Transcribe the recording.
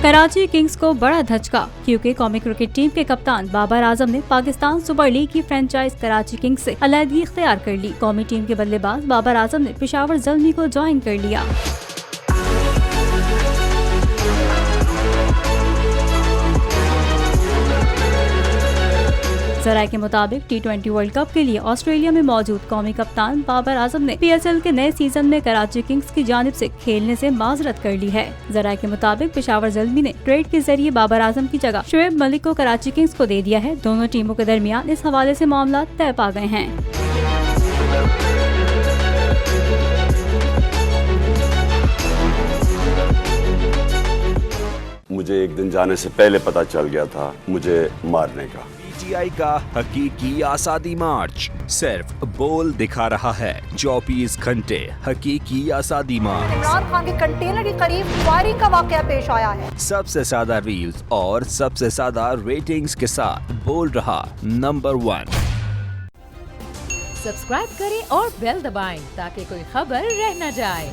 Karachi Kings को बड़ा धचका, क्योंकि कौमी क्रिकेट टीम के कप्तान बाबर आजम ने पाकिस्तान सुपर लीग की फ्रेंचाइज कराची किंग्स से अलहदगी इख्तियार कर ली। कौमी टीम के बल्लेबाज बाबर आजम ने पेशावर ज़ल्मी को ज्वाइन कर लिया। जराये के मुताबिक T20 वर्ल्ड कप के लिए ऑस्ट्रेलिया में मौजूद कौमी कप्तान बाबर आजम ने PSL के नए सीजन में कराची किंग्स की जानिब से खेलने से माजरत कर ली है। जराये के मुताबिक पेशावर ज़ल्मी ने ट्रेड के जरिए बाबर आजम की जगह शुएब मलिक को कराची किंग्स को दे दिया है। दोनों टीमों के दरमियान इस हवाले से मामला तय पा गए हैं। मुझे एक दिन जाने से पहले पता चल गया था मुझे मारने का। PTI का हकीकी आज़ादी मार्च सिर्फ बोल दिखा रहा है। 24 घंटे हकीकी आज़ादी मार्च। इमरान खान के कंटेनर के करीब फायरिंग का वाकया पेश आया है। सबसे ज्यादा रील्स और सबसे ज्यादा रेटिंग्स के साथ बोल रहा नंबर 1। सब्सक्राइब करें और बेल दबाएं ताकि कोई खबर रह न जाए।